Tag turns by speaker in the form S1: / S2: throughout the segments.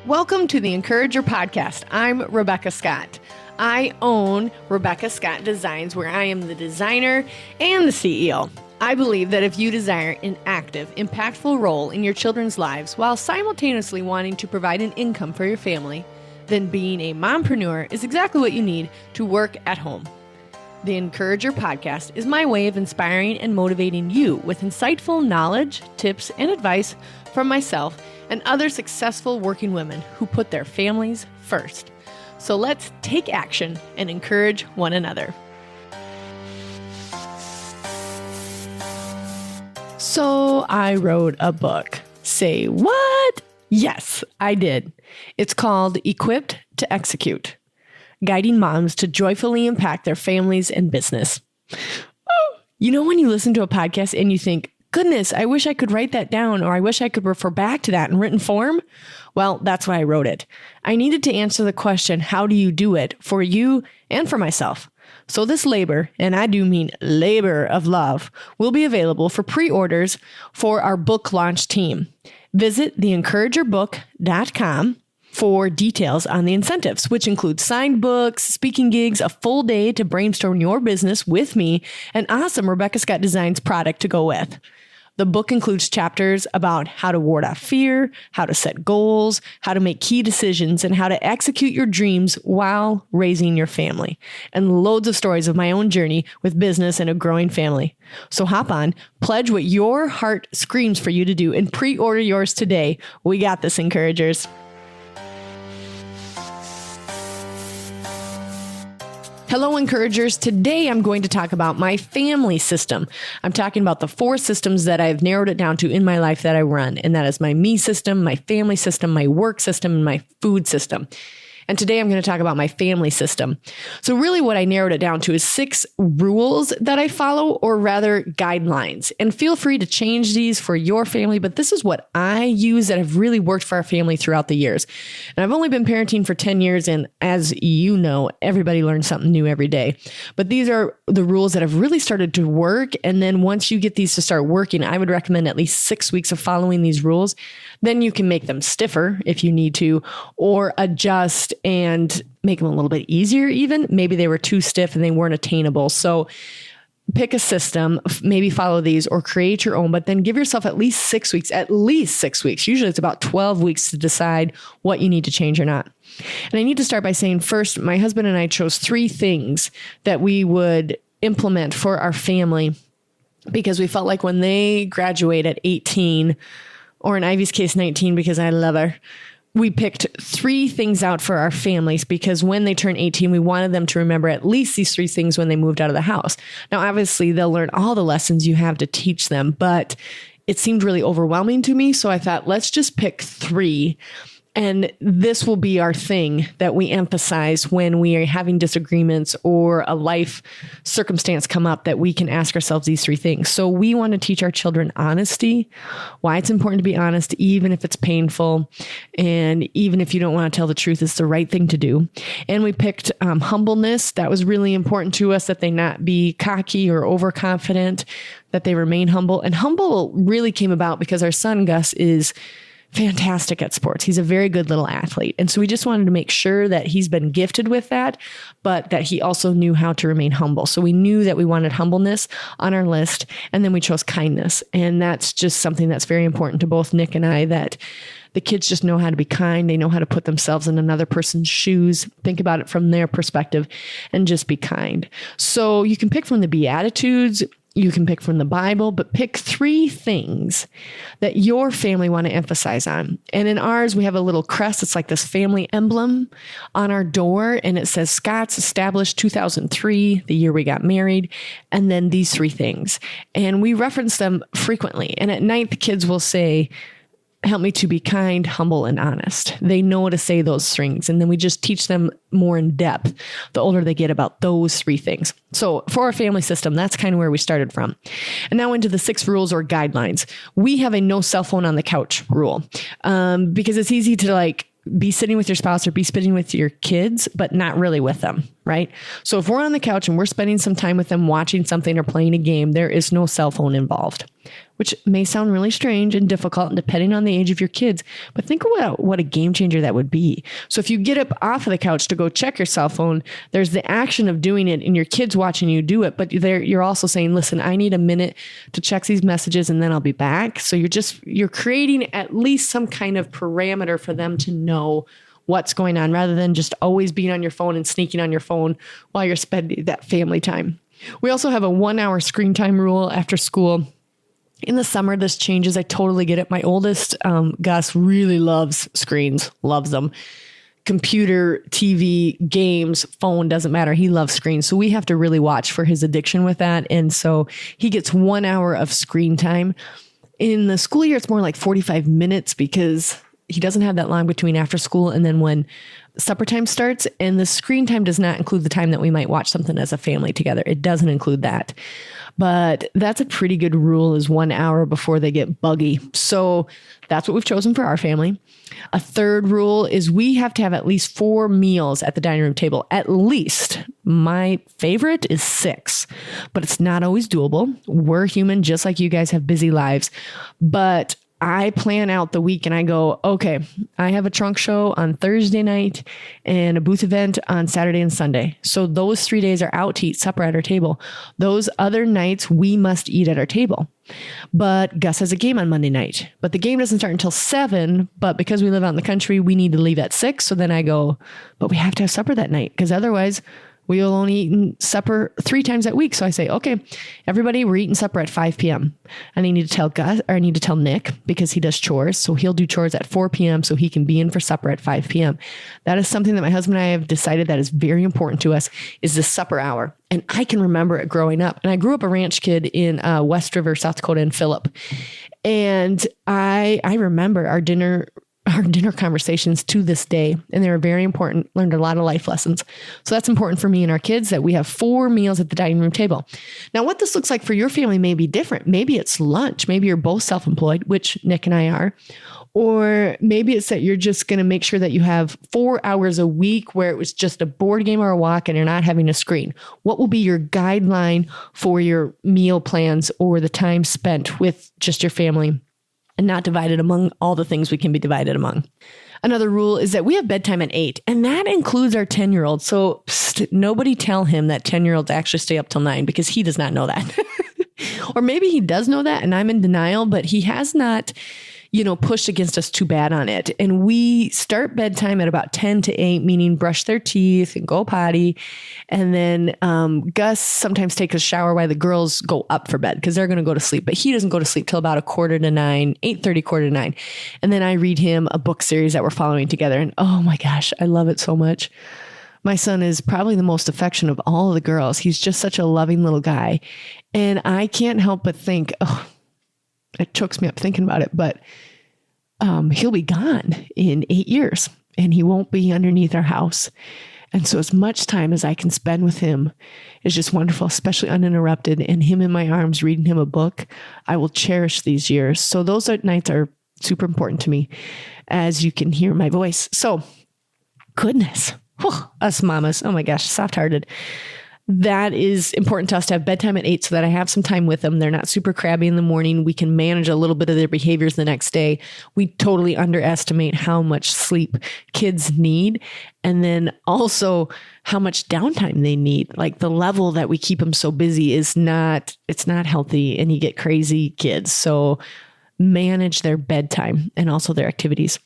S1: Welcome to the Encourager Podcast. I'm Rebekah Scott. I own Rebekah Scott Designs, where I am the designer and the CEO. I believe that if you desire an active, impactful role in your children's lives while simultaneously wanting to provide an income for your family, then being a mompreneur is exactly what you need to work at home. The Encourager Podcast is my way of inspiring and motivating you with insightful knowledge, tips, and advice from myself and other successful working women who put their families first. So let's take action and encourage one another. So I wrote a book. Say what? Yes, I did. It's called Equipped to Execute, guiding moms to joyfully impact their families and business. You know when you listen to a podcast and you think, goodness, I wish I could write that down, or I wish I could refer back to that in written form? Well, that's why I wrote it. I needed to answer the question, how do you do it for you and for myself? So this labor, and I do mean labor of love, will be available for pre-orders for our book launch team. Visit theencouragerbook.com for details on the incentives, which include signed books, speaking gigs, a full day to brainstorm your business with me, and awesome Rebekah Scott Designs product to go with. The book includes chapters about how to ward off fear, how to set goals, how to make key decisions, and how to execute your dreams while raising your family, and loads of stories of my own journey with business and a growing family. So hop on, pledge what your heart screams for you to do, and pre-order yours today. We got this, Encouragers. Hello, Encouragers. Today, I'm going to talk about my family system. I'm talking about the 4 systems that I've narrowed it down to in my life that I run. And that is my me system, my family system, my work system, and my food system. And today I'm going to talk about my family system. So really what I narrowed it down to is 6 rules that I follow, or rather guidelines. And feel free to change these for your family, but this is what I use that have really worked for our family throughout the years. And I've only been parenting for 10 years, and as you know, everybody learns something new every day. But these are the rules that have really started to work. And then once you get these to start working, I would recommend at least 6 weeks of following these rules. Then you can make them stiffer if you need to, or adjust and make them a little bit easier even. Maybe they were too stiff and they weren't attainable. So pick a system, maybe follow these or create your own, but then give yourself at least 6 weeks, Usually it's about 12 weeks to decide what you need to change or not. And I need to start by saying first, my husband and I chose 3 things that we would implement for our family because we felt like when they graduate at 18, or in Ivy's case, 19, because I love her, we picked 3 things out for our families because when they turn 18, we wanted them to remember at least these 3 things when they moved out of the house. Now, obviously, they'll learn all the lessons you have to teach them, but it seemed really overwhelming to me. So I thought, let's just pick 3. And this will be our thing that we emphasize when we are having disagreements or a life circumstance come up, that we can ask ourselves these 3 things. So we want to teach our children honesty, why it's important to be honest, even if it's painful. And even if you don't want to tell the truth, it's the right thing to do. And we picked humbleness. That was really important to us, that they not be cocky or overconfident, that they remain humble. And humble really came about because our son, Gus, is fantastic at sports. He's a very good little athlete. And so we just wanted to make sure that he's been gifted with that, but that he also knew how to remain humble. So we knew that we wanted humbleness on our list. And then we chose kindness. And that's just something that's very important to both Nick and I, that the kids just know how to be kind. They know how to put themselves in another person's shoes, think about it from their perspective, and just be kind. So you can pick from the Beatitudes, you can pick from the Bible, but pick 3 things that your family want to emphasize on. And in ours, we have a little crest. It's like this family emblem on our door. And it says Scott's established 2003, the year we got married. And then these 3 things. And we reference them frequently. And at night, the kids will say, help me to be kind, humble, and honest. They know to say those things. And then we just teach them more in depth the older they get about those 3 things. So for our family system, that's kind of where we started from. And now into the 6 rules or guidelines. We have a no cell phone on the couch rule because it's easy to be sitting with your spouse or be sitting with your kids, but not really with them, right? So if we're on the couch and we're spending some time with them watching something or playing a game, there is no cell phone involved. which may sound really strange and difficult depending on the age of your kids, but think about what a game changer that would be. So if you get up off of the couch to go check your cell phone, there's the action of doing it and your kids watching you do it, but you're also saying, listen, I need a minute to check these messages and then I'll be back. So you're creating at least some kind of parameter for them to know what's going on rather than just always being on your phone and sneaking on your phone while you're spending that family time. We also have a 1 hour screen time rule after school. In the summer, this changes. I totally get it. My oldest, Gus, really loves screens, loves them. Computer, TV, games, phone, doesn't matter. He loves screens. So we have to really watch for his addiction with that. And so he gets 1 hour of screen time. In the school year, it's more like 45 minutes because he doesn't have that long between after school and then when supper time starts. And the screen time does not include the time that we might watch something as a family together. It doesn't include that. But that's a pretty good rule, is 1 hour before they get buggy. So that's what we've chosen for our family. A third rule is we have to have at least 4 meals at the dining room table. At least. My favorite is 6, but it's not always doable. We're human, just like you guys have busy lives. But I plan out the week and I go, okay, I have a trunk show on Thursday night and a booth event on Saturday and Sunday. So those 3 days are out to eat supper at our table. Those other nights we must eat at our table. But Gus has a game on Monday night, but the game doesn't start until 7. But because we live out in the country, we need to leave at 6. So then I go, but we have to have supper that night because otherwise we will only eat supper 3 times that week. So I say, okay, everybody, we're eating supper at 5 p.m. And I need to tell Gus, or I need to tell Nick because he does chores. So he'll do chores at 4 p.m. so he can be in for supper at 5 p.m. That is something that my husband and I have decided that is very important to us, is the supper hour. And I can remember it growing up. And I grew up a ranch kid in West River, South Dakota in Phillip. And I remember our dinner conversations to this day, and they were very important. Learned a lot of life lessons. So that's important for me and our kids, that we have 4 meals at the dining room table. Now, what this looks like for your family may be different. Maybe it's lunch. Maybe you're both self-employed, which Nick and I are. Or maybe it's that you're just going to make sure that you have 4 hours a week where it was just a board game or a walk and you're not having a screen. What will be your guideline for your meal plans or the time spent with just your family and not divided among all the things we can be divided among? Another rule is that we have bedtime at 8, and that includes our 10-year-old. So nobody tell him that 10-year-olds actually stay up till 9 because he does not know that. Or maybe he does know that and I'm in denial, but he has not, pushed against us too bad on it. And we start bedtime at about 10 to 8, meaning brush their teeth and go potty. And then Gus sometimes takes a shower while the girls go up for bed because they're going to go to sleep. But he doesn't go to sleep till about 8:45, 8:30, 8:45. And then I read him a book series that we're following together. And oh my gosh, I love it so much. My son is probably the most affectionate of all of the girls. He's just such a loving little guy. And I can't help but think, it chokes me up thinking about it, but he'll be gone in 8 years and he won't be underneath our house. And so as much time as I can spend with him is just wonderful, especially uninterrupted, and him in my arms reading him a book. I will cherish these years. So those nights are super important to me, as you can hear my voice. So goodness, us mamas, oh my gosh, soft-hearted. That is important to us to have bedtime at 8 so that I have some time with them. They're not super crabby in the morning. We can manage a little bit of their behaviors the next day. We totally underestimate how much sleep kids need. And then also how much downtime they need. Like the level that we keep them so busy it's not healthy, and you get crazy kids. So manage their bedtime and also their activities.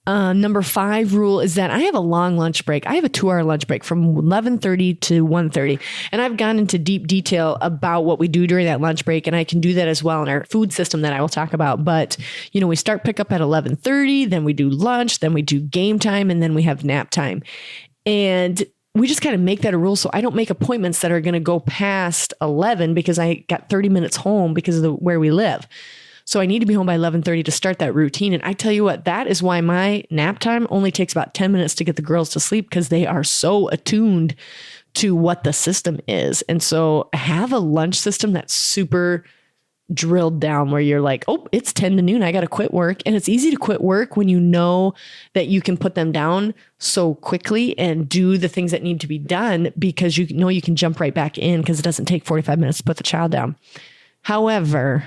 S1: Number 5 rule is that I have a long lunch break. I have a 2-hour lunch break from 11:30 to 1:30. And I've gone into deep detail about what we do during that lunch break. And I can do that as well in our food system that I will talk about. But, we start pickup at 11:30, then we do lunch, then we do game time, and then we have nap time. And we just kind of make that a rule. So I don't make appointments that are going to go past 11 because I got 30 minutes home because of where we live. So I need to be home by 11:30 to start that routine. And I tell you what, that is why my nap time only takes about 10 minutes to get the girls to sleep, because they are so attuned to what the system is. And so have a lunch system that's super drilled down where you're like, oh, it's 10 to noon. I got to quit work. And it's easy to quit work when you know that you can put them down so quickly and do the things that need to be done, because you know you can jump right back in because it doesn't take 45 minutes to put the child down. However,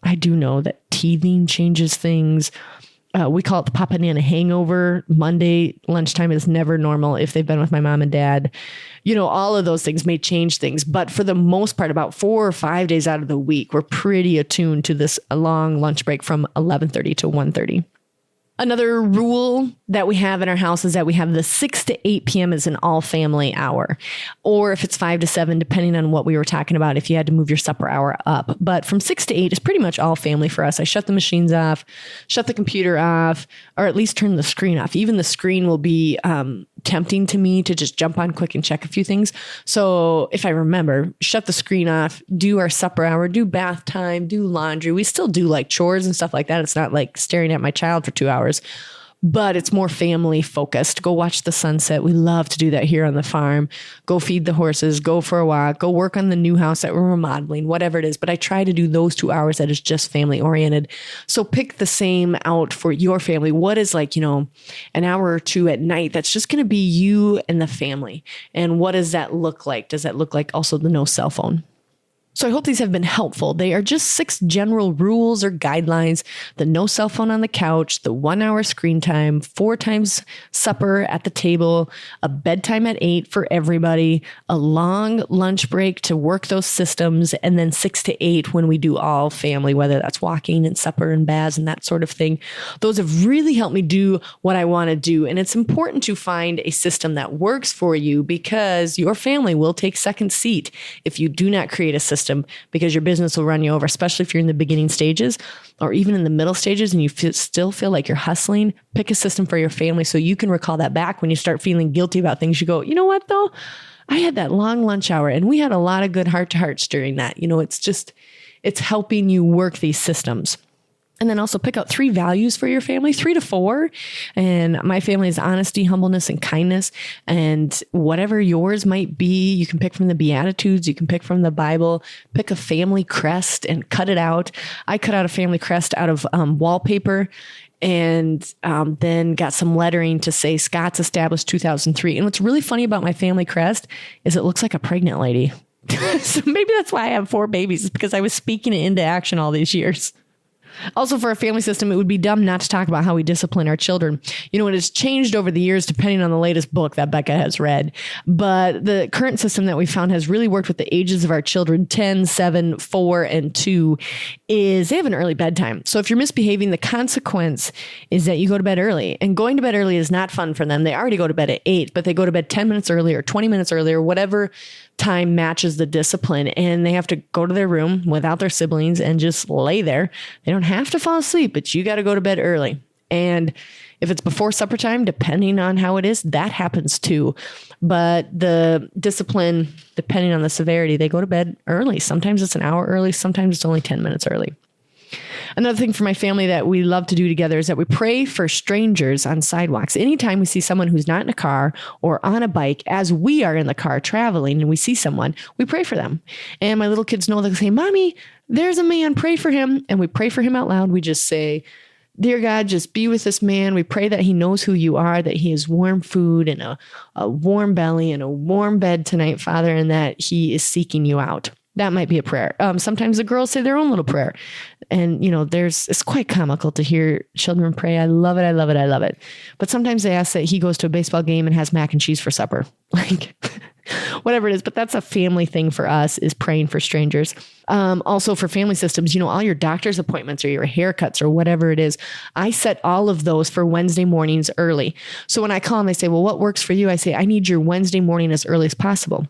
S1: I do know that teething changes things. We call it the Papa Nana hangover. Monday lunchtime is never normal if they've been with my mom and dad. All of those things may change things. But for the most part, about 4 or 5 days out of the week, we're pretty attuned to this long lunch break from 11:30 to 1:30. Another rule that we have in our house is that we have the 6 to 8 p.m. is an all family hour, or if it's 5 to 7, depending on what we were talking about, if you had to move your supper hour up. But from 6 to 8 is pretty much all family for us. I shut the machines off, shut the computer off, or at least turn the screen off. Even the screen will be tempting to me to just jump on quick and check a few things. So if I remember, shut the screen off, do our supper hour, do bath time, do laundry. We still do like chores and stuff like that. It's not like staring at my child for 2 hours, but it's more family focused. Go watch the sunset. We love to do that here on the farm. Go feed the horses, go for a walk, go work on the new house that we're remodeling, whatever it is. But I try to do those 2 hours that is just family oriented. So pick the same out for your family. What is like, an hour or two at night that's just going to be you and the family. And what does that look like? Does that look like also the no cell phone? So I hope these have been helpful. They are just 6 general rules or guidelines: the no cell phone on the couch, the 1 hour screen time, 4 times supper at the table, a bedtime at 8 for everybody, a long lunch break to work those systems, and then 6 to 8 when we do all family, whether that's walking and supper and baths and that sort of thing. Those have really helped me do what I want to do. And it's important to find a system that works for you, because your family will take second seat if you do not create a system, because your business will run you over, especially if you're in the beginning stages or even in the middle stages and you still feel like you're hustling. Pick a system for your family so you can recall that back when you start feeling guilty about things. You go, you know what though? I had that long lunch hour and we had a lot of good heart to hearts during that. It's helping you work these systems. And then also pick out 3 values for your family, 3 to 4. And my family is honesty, humbleness, and kindness. And whatever yours might be, you can pick from the Beatitudes, you can pick from the Bible, pick a family crest and cut it out. I cut out a family crest out of wallpaper, and then got some lettering to say Scott's established 2003. And what's really funny about my family crest is it looks like a pregnant lady. So maybe that's why I have 4 babies, is because I was speaking it into action all these years. Also, for a family system, it would be dumb not to talk about how we discipline our children. It has changed over the years depending on the latest book that Becca has read. But the current system that we found has really worked with the ages of our children, 10, 7, 4, and 2, is they have an early bedtime. So if you're misbehaving, the consequence is that you go to bed early. And going to bed early is not fun for them. They already go to bed at 8, but they go to bed 10 minutes earlier, 20 minutes earlier, whatever time matches the discipline, and they have to go to their room without their siblings and just lay there. They don't have to fall asleep, but you got to go to bed early. And if it's before supper time, depending on how it is, that happens too. But the discipline, depending on the severity, they go to bed early. Sometimes it's an hour early. Sometimes it's only 10 minutes early. Another thing for my family that we love to do together is that we pray for strangers on sidewalks. Anytime we see someone who's not in a car or on a bike, as we are in the car traveling and we see someone, we pray for them. And my little kids know, they'll say, Mommy, there's a man, pray for him. And we pray for him out loud. We just say, Dear God, just be with this man. We pray that he knows who you are, that he has warm food and a warm belly and a warm bed tonight, Father, and that he is seeking you out. That might be a prayer. Sometimes the girls say their own little prayer. And, it's quite comical to hear children pray. I love it. I love it. I love it. But sometimes they ask that he goes to a baseball game and has mac and cheese for supper. Like, whatever it is. But that's a family thing for us, is praying for strangers. Also for family systems, all your doctor's appointments or your haircuts or whatever it is, I set all of those for Wednesday mornings early. So when I call them, they say, well, what works for you? I say, I need your Wednesday morning as early as possible,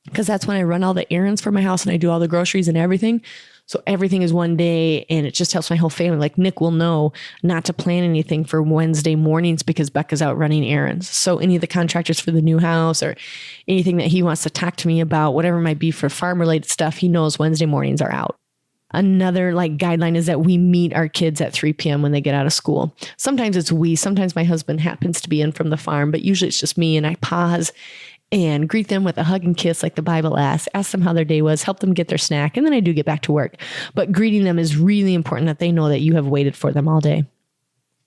S1: because that's when I run all the errands for my house and I do all the groceries and everything. So everything is one day, and it just helps my whole family. Like Nick will know not to plan anything for Wednesday mornings because Becca's out running errands. So any of the contractors for the new house or anything that he wants to talk to me about, whatever it might be for farm related stuff, he knows Wednesday mornings are out. Another guideline is that we meet our kids at 3 p.m. when they get out of school. Sometimes it's sometimes my husband happens to be in from the farm, but usually it's just me, and I pause and greet them with a hug and kiss like the Bible asks, ask them how their day was, help them get their snack, and then I do get back to work. But greeting them is really important, that they know that you have waited for them all day.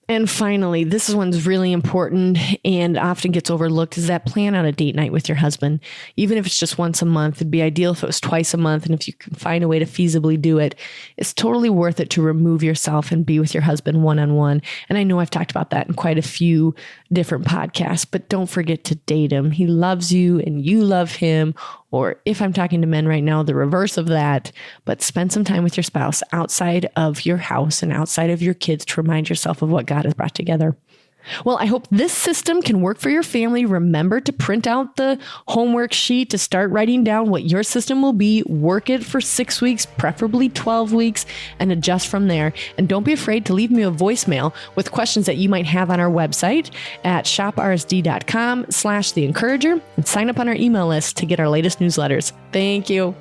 S1: And finally, this one's really important and often gets overlooked, is that plan out a date night with your husband. Even if it's just once a month, it'd be ideal if it was twice a month. And if you can find a way to feasibly do it, it's totally worth it to remove yourself and be with your husband one-on-one. And I know I've talked about that in quite a few different podcasts, but don't forget to date him. He loves you and you love him. Or if I'm talking to men right now, the reverse of that, but spend some time with your spouse outside of your house and outside of your kids to remind yourself of what God has brought together. Well, I hope this system can work for your family. Remember to print out the homework sheet to start writing down what your system will be. Work it for 6 weeks, preferably 12 weeks, and adjust from there. And don't be afraid to leave me a voicemail with questions that you might have on our website at shoprsd.com/theencourager and sign up on our email list to get our latest newsletters. Thank you.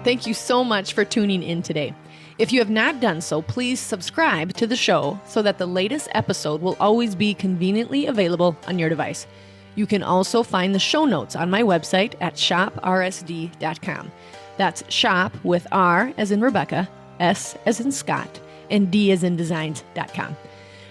S1: Thank you so much for tuning in today. If you have not done so, please subscribe to the show so that the latest episode will always be conveniently available on your device. You can also find the show notes on my website at shoprsd.com. That's shop with R as in Rebekah, S as in Scott, and D as in designs.com.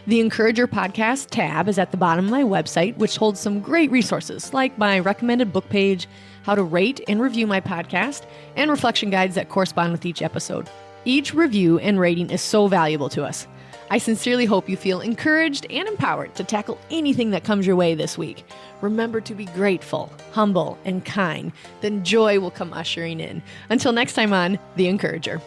S1: The Encourager Podcast tab is at the bottom of my website, which holds some great resources like my recommended book page, how to rate and review my podcast, and reflection guides that correspond with each episode. Each review and rating is so valuable to us. I sincerely hope you feel encouraged and empowered to tackle anything that comes your way this week. Remember to be grateful, humble, and kind. Then joy will come ushering in. Until next time on The Encourager.